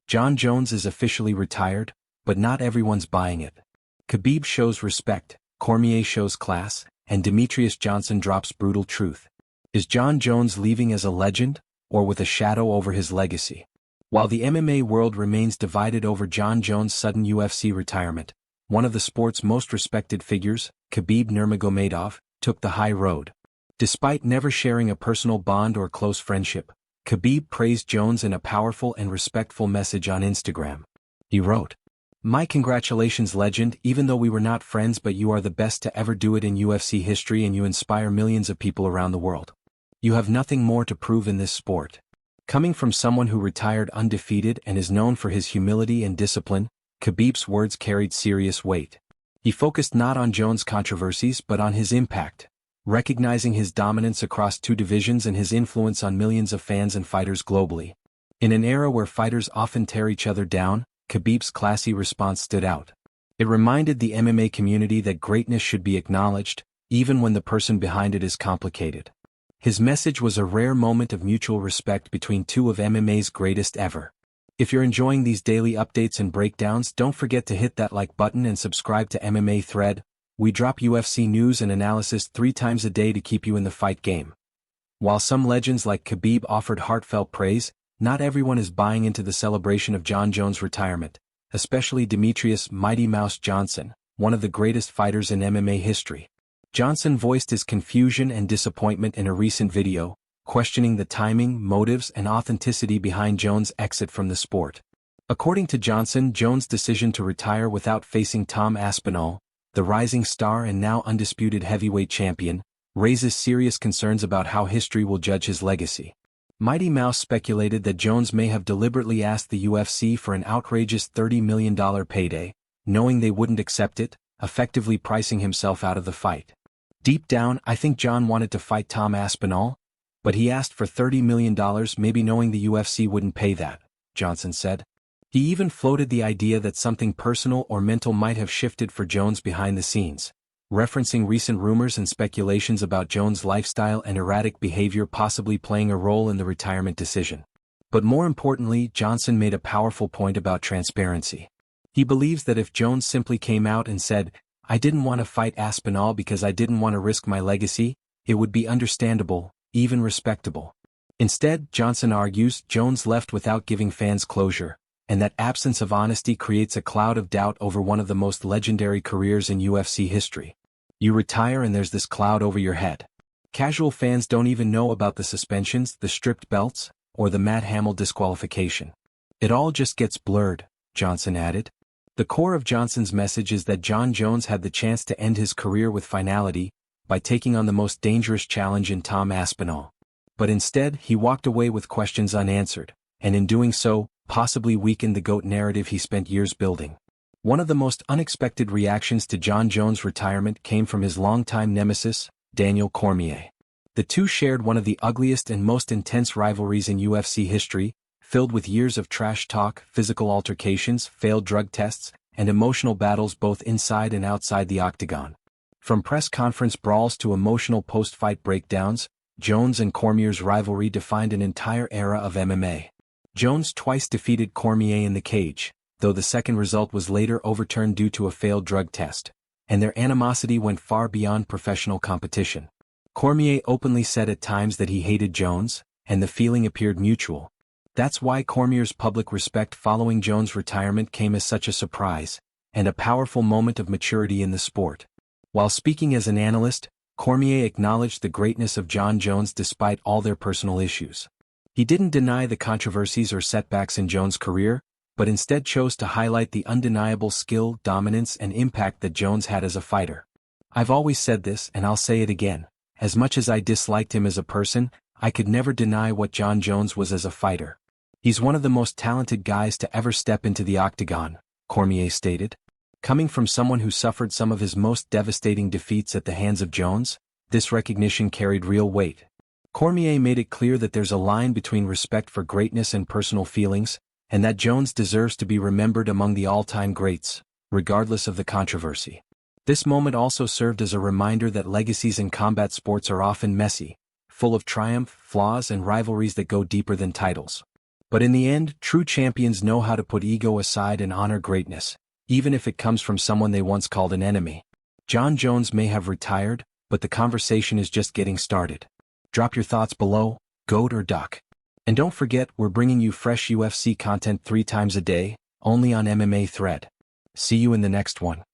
Jon Jones is officially retired, but not everyone's buying it. Khabib shows respect, Cormier shows class, and Demetrious Johnson drops brutal truth. Is Jon Jones leaving as a legend, or with a shadow over his legacy? While the MMA world remains divided over Jon Jones' sudden UFC retirement, one of the sport's most respected figures, Khabib Nurmagomedov, took the high road. Despite never sharing a personal bond or close friendship, Khabib praised Jones in a powerful and respectful message on Instagram. He wrote, "My congratulations, legend, even though we were not friends, but you are the best to ever do it in UFC history and you inspire millions of people around the world. You have nothing more to prove in this sport." Coming from someone who retired undefeated and is known for his humility and discipline, Khabib's words carried serious weight. He focused not on Jones' controversies but on his impact, recognizing his dominance across two divisions and his influence on millions of fans and fighters globally. In an era where fighters often tear each other down, Khabib's classy response stood out. It reminded the MMA community that greatness should be acknowledged, even when the person behind it is complicated. His message was a rare moment of mutual respect between two of MMA's greatest ever. If you're enjoying these daily updates and breakdowns, don't forget to hit that like button and subscribe to MMA Thread. We drop UFC news and analysis 3 times a day to keep you in the fight game. While some legends like Khabib offered heartfelt praise, not everyone is buying into the celebration of Jon Jones' retirement, especially Demetrious "Mighty Mouse" Johnson, one of the greatest fighters in MMA history. Johnson voiced his confusion and disappointment in a recent video, questioning the timing, motives, and authenticity behind Jones' exit from the sport. According to Johnson, Jones' decision to retire without facing Tom Aspinall, the rising star and now undisputed heavyweight champion, raises serious concerns about how history will judge his legacy. Mighty Mouse speculated that Jones may have deliberately asked the UFC for an outrageous $30 million payday, knowing they wouldn't accept it, effectively pricing himself out of the fight. "Deep down, I think Jon wanted to fight Tom Aspinall, but he asked for $30 million maybe knowing the UFC wouldn't pay that," Johnson said. He even floated the idea that something personal or mental might have shifted for Jones behind the scenes, referencing recent rumors and speculations about Jones' lifestyle and erratic behavior possibly playing a role in the retirement decision. But more importantly, Johnson made a powerful point about transparency. He believes that if Jones simply came out and said, "I didn't want to fight Aspinall because I didn't want to risk my legacy," it would be understandable, even respectable. Instead, Johnson argues, Jones left without giving fans closure, and that absence of honesty creates a cloud of doubt over one of the most legendary careers in UFC history. You retire and there's this cloud over your head. Casual fans don't even know about the suspensions, the stripped belts, or the Matt Hamill disqualification. It all just gets blurred, Johnson added. The core of Johnson's message is that Jon Jones had the chance to end his career with finality by taking on the most dangerous challenge in Tom Aspinall. But instead, he walked away with questions unanswered, and in doing so, possibly weakened the GOAT narrative he spent years building. One of the most unexpected reactions to Jon Jones' retirement came from his longtime nemesis, Daniel Cormier. The two shared one of the ugliest and most intense rivalries in UFC history, filled with years of trash talk, physical altercations, failed drug tests, and emotional battles both inside and outside the octagon. From press conference brawls to emotional post-fight breakdowns, Jones and Cormier's rivalry defined an entire era of MMA. Jones twice defeated Cormier in the cage, though the second result was later overturned due to a failed drug test, and their animosity went far beyond professional competition. Cormier openly said at times that he hated Jones, and the feeling appeared mutual. That's why Cormier's public respect following Jones' retirement came as such a surprise, and a powerful moment of maturity in the sport. While speaking as an analyst, Cormier acknowledged the greatness of Jon Jones despite all their personal issues. He didn't deny the controversies or setbacks in Jones' career, but instead chose to highlight the undeniable skill, dominance, and impact that Jones had as a fighter. "I've always said this, and I'll say it again. As much as I disliked him as a person, I could never deny what Jon Jones was as a fighter. He's one of the most talented guys to ever step into the octagon," Cormier stated. Coming from someone who suffered some of his most devastating defeats at the hands of Jones, this recognition carried real weight. Cormier made it clear that there's a line between respect for greatness and personal feelings, and that Jones deserves to be remembered among the all-time greats, regardless of the controversy. This moment also served as a reminder that legacies in combat sports are often messy, full of triumph, flaws, and rivalries that go deeper than titles. But in the end, true champions know how to put ego aside and honor greatness, even if it comes from someone they once called an enemy. Jon Jones may have retired, but the conversation is just getting started. Drop your thoughts below, goat or duck. And don't forget, we're bringing you fresh UFC content 3 times a day, only on MMA Thread. See you in the next one.